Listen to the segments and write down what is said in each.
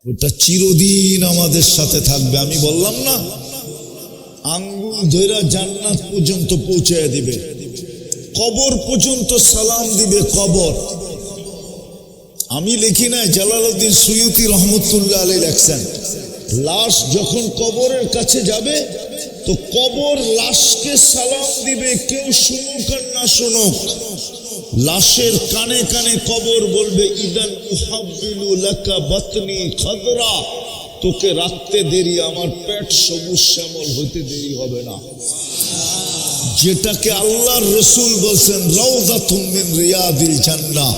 ওটা চিরদিন আমাদের সাথে থাকবে। আমি বললাম না, আঙ্গুল ধইরা জান্নাত পর্যন্ত পৌঁছায় দিবে, কবর পর্যন্ত সালাম দিবে। কবর আমি লিখি নাই, জালালউদ্দিন সুয়ুতি রহমতুল্লাহ আলাইহি লেখছেন, লাশ যখন কবরের কাছে যাবে তো কবর লাশকে সালাম দিবে, কেউ শুনুক আর না শুনুক। লাশের কানে কানে কবর বলবে, ইদান উহাব্বিলু লাকা বাতনি খাদরা, তোকে রাখতে দেরি, আমার পেট সবুজ শ্যামল হইতে দেরি হবে না। যেটাকে আল্লাহর রসুল বলছেন রাউযাতুম মিন রিয়াদিল জান্নাহ,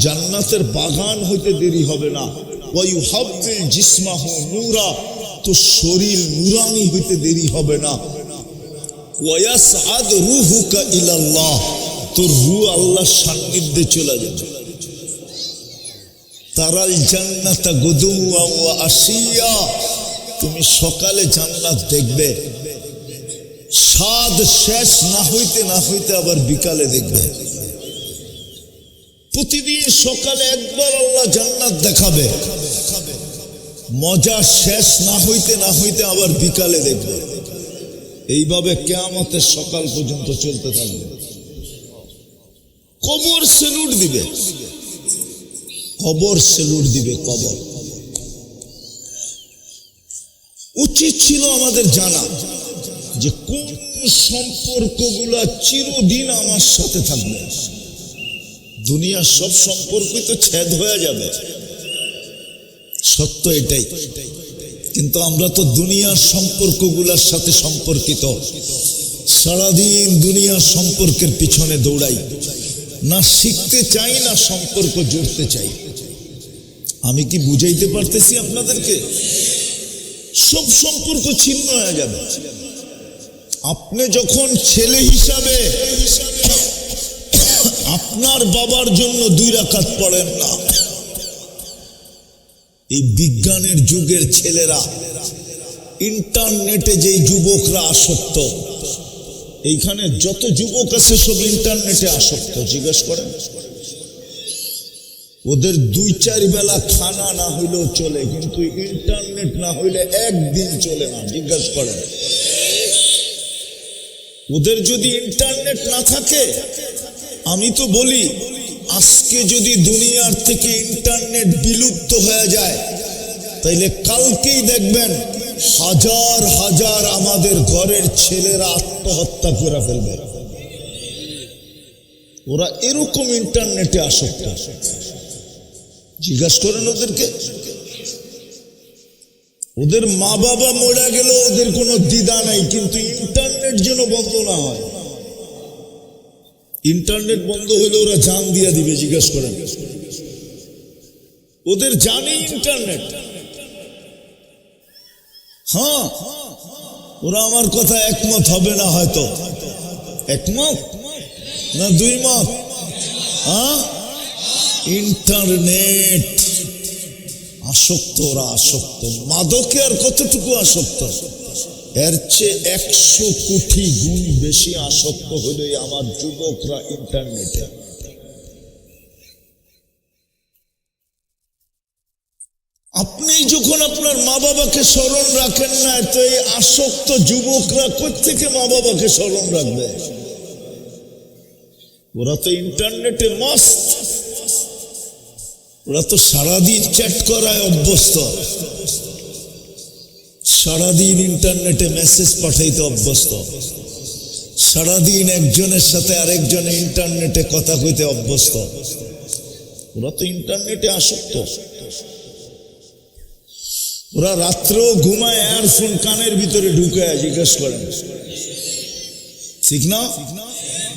জান্নাতের বাগান হইতে দেরি হবে না। ওয়া ইউহাব্বিল জিসমাহু নূরা, তো শরীর নূরানি হইতে দেরি হবে না। ওয়া ইয়াসআদ রূহুকা ইলাল্লাহ, তোর রূহ আল্লাহর সান্নিধ্যে চলে যাবে। তারাল জান্নাতা গুদুওয়া ওয়া আশিয়া, তুমি সকালে জান্নাত দেখবে, স্বাদ শেষ না হইতে না হইতে আবার বিকালে দেখবে। প্রতিদিন সকালে একবার আল্লাহ জান্নাত দেখাবে, মজা শেষ না হইতে না হইতে আবার বিকালে দেখবে। এইভাবে কিয়ামতের সকাল পর্যন্ত চলতে থাকবে। কবর সেলুট দিবে, কবর সেলুট দিবে। কবর উচিত ছিল আমাদের জানা যে কোন সম্পর্কগুলা চিরদিন আমার সাথে থাকবে। দুনিয়ার সব সম্পর্কই তো ছেদ হয়ে যাবে, সত্য এটাই। কিন্তু আমরা তো দুনিয়ার সম্পর্কগুলোর সাথে সম্পর্কিত, সারাদিন দুনিয়ার সম্পর্কের পিছনে দৌড়াই, না শিখতে চাই না সম্পর্ক জুড়তে চাই। আমি কি বুঝাইতে পারতেছি আপনাদেরকে? সব সম্পর্ক ছিন্ন হয়ে যাবে। আপনি যখন ছেলে হিসাবে আপনার বাবার জন্য 2 রাকাত পড়েন না, এই বিজ্ঞানের যুগের ছেলেরা, ইন্টারনেটে যেই যুবকরা আসক্ত, এইখানে যত যুবক আছে সব ইন্টারনেটে আসক্ত। জিজ্ঞেস করেন, ওদের 2-4 বেলা খানা না হইলেও চলে, কিন্তু ইন্টারনেট না হইলে একদিন চলে না। জিজ্ঞেস করেন, ওদের যদি ইন্টারনেট না থাকে, আমি তো বলি আজকে যদি দুনিয়ার থেকে ইন্টারনেট বিলুপ্ত হয়ে যায়, তাইলে কালকেই দেখবেন হাজার হাজার আমাদের ঘরের ছেলেরা আত্মহত্যা করে ফেলবে। ওরা এরকম ইন্টারনেটে আসক্ত। জিজ্ঞাসা করেন ওদেরকে, ওদের মা বাবা মরে গেল, ওদের কোনো দ্বিধা নাই, কিন্তু ইন্টারনেট যেন বন্ধ না হয়। ইন্টারনেট বন্ধ হইলে ওরা জান দিয়া দিবে। জিজ্ঞাসা করেন, ওদের জানে ইন্টারনেট। হ্যাঁ, ওরা আমার কথা একমত হবে না, হয়তো একমত না 2 মত। হ্যাঁ, ইন্টারনেট আসক্ত, ওরা আসক্ত। মাদকে আর কতটুকু আসক্ত? এর চেয়ে 100 কোটি গুণ বেশি আসক্ত হইল আমার যুবকরা ইন্টারনেটে। আপনি যখন আপনার মা বাবাকে স্মরণ রাখেন না, তো এই আসক্ত যুবকরা কোত্থেকে মা বাবাকে স্মরণ রাখবে? ওরা তো ইন্টারনেটে মস্ত, ওরা তো সারাদিন চ্যাট করায় অভ্যস্ত, সারাদিন ইন্টারনেটে মেসেজ পাঠাইতে অভ্যস্ত, সারাদিন একজনের সাথে আরেকজনে ইন্টারনেটে কথা কইতে অভ্যস্ত। ওরা তো ইন্টারনেটে আসক্ত। ওরা রাত্রেও ঘুমায় এয়ারফোন কানের ভিতরে ঢুকে। জিজ্ঞেস করেন, ঠিক না?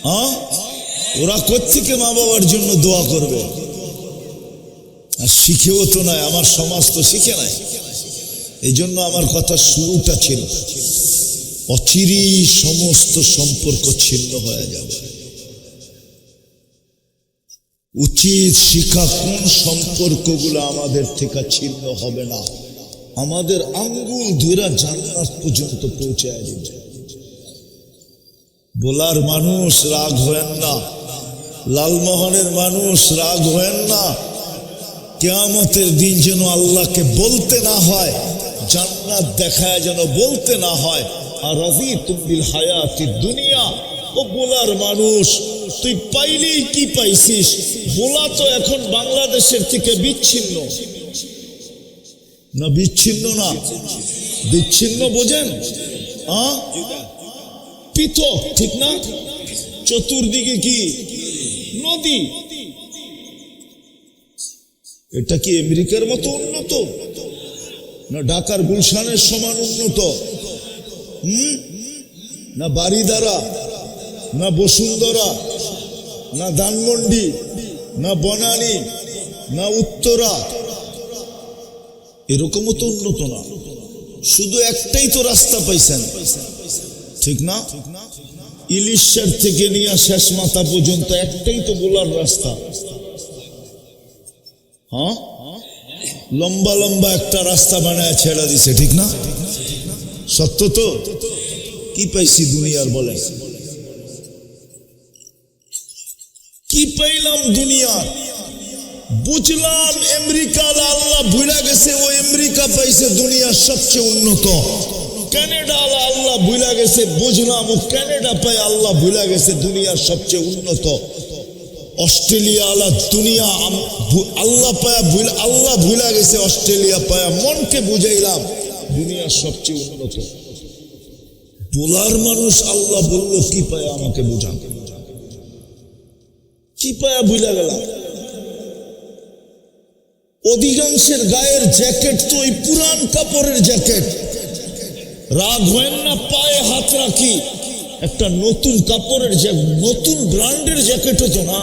হ্যাঁ, ওরা কোত্থেকে মা বাবার জন্য দোয়া করবে? আর শিখেও তো নয়, আমার সমাজ তো শিখে নাই। এই জন্য আমার কথা শুরুটা ছিল, অচিরেই সমস্ত সম্পর্ক ছিন্ন হয়ে যাবে। উচিত শিক্ষা কোন সম্পর্কগুলো আমাদের থেকে ছিন্ন হবে না, আমাদের আঙ্গুল ধরে জান্নাত পর্যন্ত পৌঁছায় যাবে। বোলার মানুষ রাগ হয়েন না, লালমোহনের মানুষ রাগ হয়েন না, কিয়ামতের দিন যেন আল্লাহকে বলতে না হয়, জান্নাত দেখায় যেন বলতে না হয় আর রাযীতুম বিল হায়াতিদ দুনিয়া। ও বলার মানুষ, তুই পাইলেই কি পাইছিস? বলা তো এখন বাংলাদেশের থেকে বিচ্ছিন্ন না, বিচ্ছিন্ন না, বিচ্ছিন্ন বোঝেন? পৃথক, ঠিক না? চতুর্দিকে কি নদী? এটা কি আমেরিকার মতো উন্নত না ঢাকার গুলশানের সমান উন্নত? না বারিধারা, না বসুন্ধরা, না ধানমন্ডি, না বনানী, না উত্তরা, এরকমও তো উন্নত না। শুধু একটাই তো রাস্তা পাইছেন, ঠিক না? ইলিশার থেকে নিয়ে শেষ মাথা পর্যন্ত একটাই তো বলার রাস্তা। হ্যাঁ, লম্বা লম্বা একটা রাস্তা বানায় ছেড়ে দিছে, ঠিক না? সত্য তো? কি পাইছি দুনিয়ার বলে? কি পাইলাম দুনিয়ার? বুঝলাম আমেরিকা আল্লাহ ভুলে গেছে, ও আমেরিকা পাইছে দুনিয়ার সবচেয়ে উন্নত। কানাডা আল্লাহ ভুলে গেছে, বুঝলাম ও কানাডা পায় আল্লাহ ভুলে গেছে দুনিয়ার সবচেয়ে উন্নত। অস্ট্রেলিয়া আল্লাহ দুনিয়া আল্লাহ পায়া ভুলে, আল্লাহ ভুলে গেছে অস্ট্রেলিয়া পায়া। মনকে বুঝাইলাম দুনিয়ার সবচেয়ে উন্নত। বলার মানুষ আল্লাহ বলল কি পায়া আমাকে বুঝান, কি পায়া ভুলে গেলাম? অধিকাংশের গায়ের জ্যাকেট তো ওই পুরান কাপড়ের জ্যাকেট। রাগ হয় না, পায়ে হাত রাখি, একটা নতুন কাপড়ের নতুন ব্র্যান্ডের জ্যাকেটও তো না।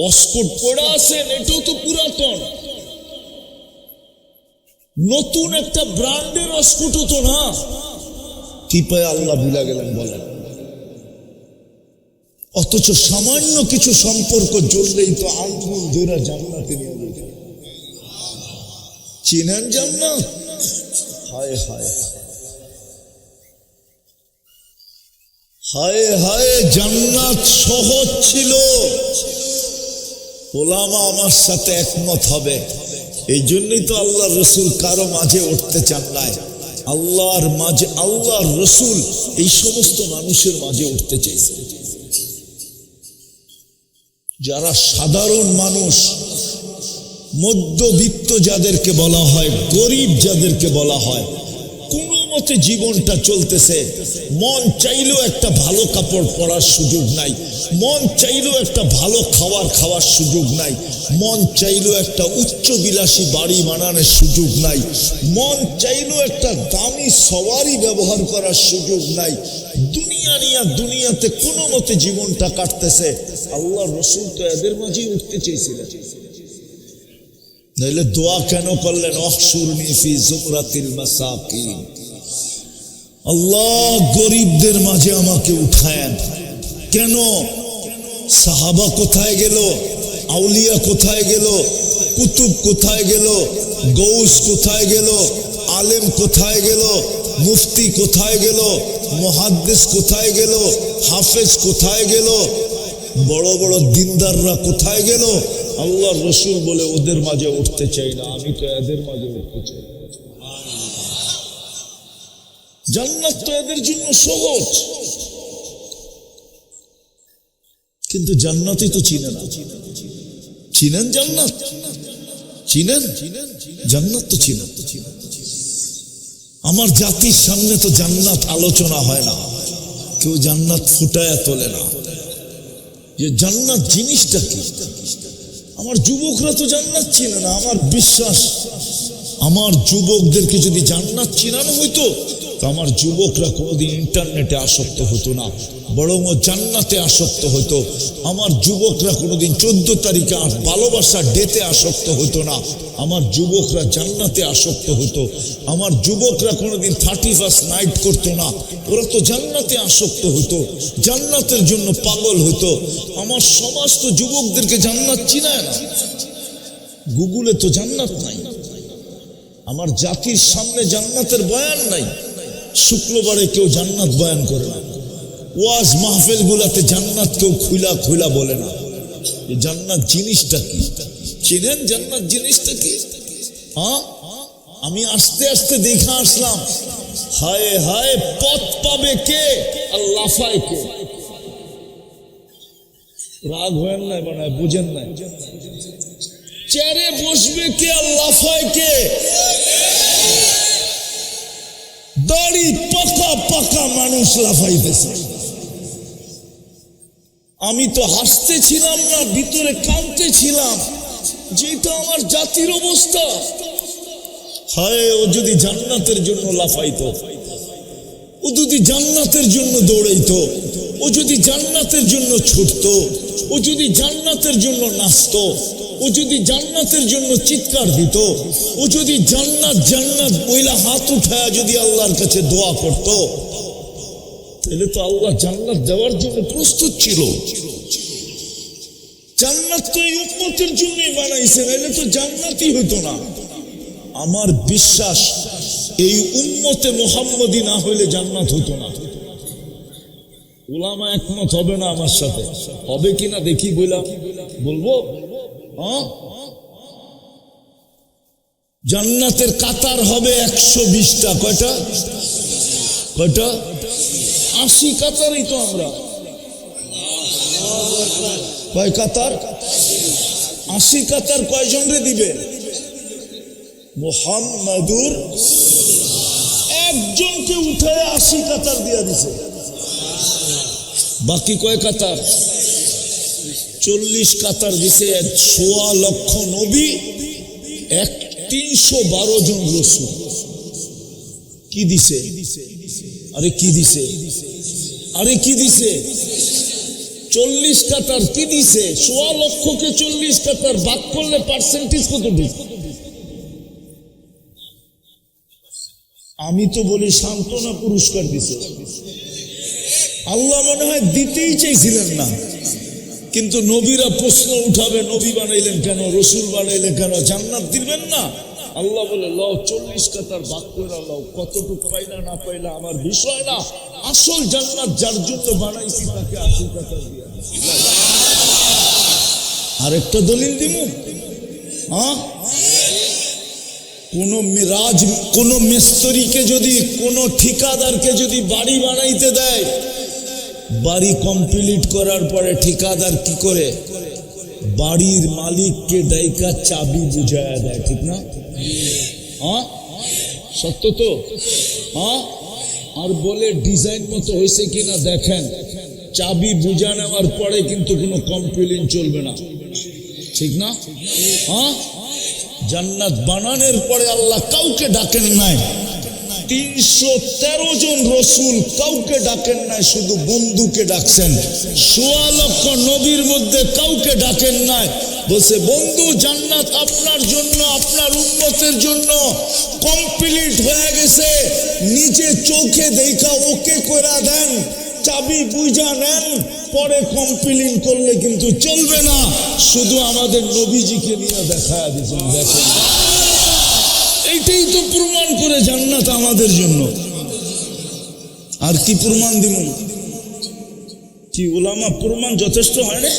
অস্কট পড়ে আছেন, এটাও তো পুরাতন। নতুন একটা ব্র্যান্ডের অস্কটও তো না। কি পায়ে আল্লাহ ভুলে গেলেন বলেন? অথচ সামান্য কিছু সম্পর্ক জড়লেই তো আঙ্গুল ধরে জান্নাতে নিয়ে যেতে। চিনেন জান্নাত? হায় হায় হায় হায়, জান্নাত সহজ ছিল। ওলামা আমার সাথে একমত হবে। এই জন্যই তো আল্লাহ রসুল কারো মাঝে উঠতে চান নাই। আল্লাহর মাঝে, আল্লাহর রসুল এই সমস্ত মানুষের মাঝে উঠতে চেয়েছে যারা সাধারণ মানুষ, মধ্যবিত্ত যাদেরকে বলা হয়, গরিব যাদেরকে বলা হয়, কোনো মতে জীবনটা চলতেছে, মন চাইলেও একটা ভালো কাপড় পরার সুযোগ নাই, মন চাইলেও একটা ভালো খাওয়ার সুযোগ নাই, মন চাইলেও একটা উচ্চ বিলাসী বাড়ি বানানোর সুযোগ নাই, মন চাইলেও একটা দামি সওয়ারি ব্যবহার করার সুযোগ নাই। দুনিয়া নিয়ে দুনিয়াতে কোনো মতে জীবনটা কাটতেছে। আল্লাহ রসুল তো এদের মাঝেই উঠতে চেয়েছিলেন। নইলে দোয়া কেন করলেন? অহশুরনি ফি জুমরাতিল মাসাকিন, আল্লাহ গরিবদের মাঝে আমাকে উঠায়েন। কেন? সাহাবা কোথায় গেল? আউলিয়া কোথায় গেল? কুতুব কোথায় গেল? গৌস কোথায় গেল? আলেম কোথায় গেল? মুফতি কোথায় গেল? মুহাদ্দিস কোথায় গেল? হাফেজ কোথায় গেল? বড় বড় দিনদাররা কোথায় গেল? আল্লাহ রসুল বলে ওদের মাঝে উঠতে চাই না, আমি তো এদের মাঝে উঠতে চাই। জান্নাত তো এদের জন্য সহজ, কিন্তু জান্নাতই তো চিনে না। চিনেন জান্নাত? চিনেন জান্নাত? তো চিনেন। আমার জাতির সামনে তো জান্নাত আলোচনা হয় না, কেউ জান্নাত ফুটায়া তোলে না যে জান্নাত জিনিসটা কি। আমার যুবকরা তো জান্নাত চিনে না। আমার বিশ্বাস, আমার যুবকদেরকে যদি জান্নাত চিনানো হইতো তো আমার যুবকরা কোনোদিন ইন্টারনেটে আসক্ত হতো না, বরং জান্নাতে আসক্ত হতো। আমার যুবকরা কোনোদিন 14 তারিখে ভালোবাসার ডেতে আসক্ত হতো না, আমার যুবকরা জান্নাতে আসক্ত হতো। আমার যুবকরা কোনোদিন 31st নাইট করতো না, ওরা তো জান্নাতে আসক্ত হতো, জান্নাতের জন্য পাগল হতো। আমার সমাজ তো যুবকদেরকে জান্নাত চিনায় না। গুগলে তো জান্নাত নাই, আমার জাতির সামনে জান্নাতের বয়ান নাই। শুক্রবারে কেউ জান্নাত বয়ান করে না, ওয়াজ মাহফিল গুলাতে জান্নাত কেউ খুলা বলে না। জান্নাত জিনিসটা কি চিনেন জান্নাত জিনিসটা কি? হ্যাঁ, আমি আস্তে আস্তে দেখা আসলাম। হায় হায়, পথ পাবে কে আর লাফায় কে? রাগ হয়েন না, বানায় বুঝেন না। চেয়ারে বসবে কে আর লাফায় কে? দাড়ি পাকা পাকা মানুষ লাফাইতেছে। আমি তো হাসতেছিলাম না, ভিতরে কাঁদতেছিলাম, যেটা আমার জাতির অবস্থা। হায়, ও যদি জান্নাতের জন্য লাফাইতো, ও যদি জান্নাতের জন্য দৌড়াইতো, ও যদি জান্নাতের জন্য ছুটতো, ও যদি জান্নাতের জন্য নাচতো, ও যদি জান্নাতের জন্য চিৎকার দিত, ও যদি জান্নাত জান্নাত বইলা হাত উঠায় যদি আল্লাহর কাছে দোয়া করত, তাহলে তো আল্লাহ জান্নাত দেওয়ার জন্য প্রস্তুত ছিল। জান্নাত তো এই উম্মতের জন্যই বানাইছে, নাহলে তো জান্নাতই হতো না। আমার বিশ্বাস, এই উম্মতে মুহাম্মদী না হইলে জান্নাত হতো না। উলামা একমত হবে না আমার সাথে? হবে কিনা দেখি, বলবো। হ্যাঁ, জান্নাতের কাতার হবে 120টা। কয়টা? 80 কাতারই তো আমরা। কয় কাতার? 80 কাতার। কয়জন রে দিবে? মুহাম্মাদুর একজনকে উঠায় 80 কাতার দিয়া দিছে। বাকি কয় কাতার? 40 কাতার দিছে। 1.25 লক্ষ নবী, 312 জন রসুল। কি দিছে? আরে কি দিছে? 40 কাতার কি দিছে? 1.25 লক্ষকে 40 কাতার ভাগ করলে পার্সেন্টেজ কতটুকু? আমি তো বলি সান্ত্বনা পুরস্কার দিছে। আল্লাহ মনে হয় দিতেই চাইছিলেন না, কিন্তু নবীরা প্রশ্ন উঠাবে, নবী বানাইলেন কেন, রসুল বানাইলেন কেন, জান্নাত দিবেন না? আল্লাহ বলে, লও 40 কাতার ভাগ করে লও, কতটুকু পাইলা না পাইলা আমার বিষয় না, আসল জান্নাত যার জন্য বানাইছি তাকে 80 কাতার দিয়া। আরেকটা দলিল দিব। হ্যাঁ, কোন মিস্ত্রিকে যদি, কোন ঠিকাদারকে যদি বাড়ি বানাইতে দেয়, বাড়ি কমপ্লিট করার পরে ঠিকাদার কি করে? বাড়ির মালিককে ডাইকা চাবি বুঝায়া দেয়, ঠিক না? হ্যাঁ, সত্য তো? হ্যাঁ, আর বলে ডিজাইন মতো হয়েছে কিনা দেখেন। চাবি বুঝা নেওয়ার পরে কিন্তু কোনো কমপ্লেইন চলবে না, ঠিক না? হ্যাঁ, জান্নাত বানানোর পরে আল্লাহ কাউকে ডাকেন নাই। 313 জন রসুল, কাউকে ডাকেন নাই, শুধু বন্ধুকে ডাকছেন। 1.25 লক্ষ নবীর মধ্যে কাউকে ডাকেন নাই। বলছে, বন্ধু জান্নাত আপনার জন্য, আপনার উম্মতের জন্য কমপ্লিট হয়ে গেছে, নিজে চোখে দেখা ওকে করে দেন, চাবি বুঝা নেন, পরে কমপ্লেইন করলে কিন্তু চলবে না। শুধু আমাদের নবীজিকে নিয়ে দেখা দিয়েছেন। দেখেন, এইটাই তো প্রমাণ করে জান্নাত আমাদের জন্য। আর কি প্রমাণ দিব? কি উলামা প্রমাণ যথেষ্ট হয় না?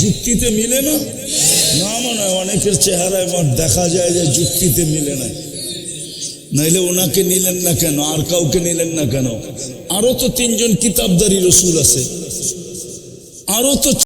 যুক্তিতে মিলে না? না, মনে হয় অনেকের চেহারায় দেখা যায় যে যুক্তিতে মিলে না। নাইলে ওনাকে নিলেন না কেন, আর কাউকে নিলেন না কেন? আরো তো 3 জন কিতাবদারি রসুল আছে, আরো তো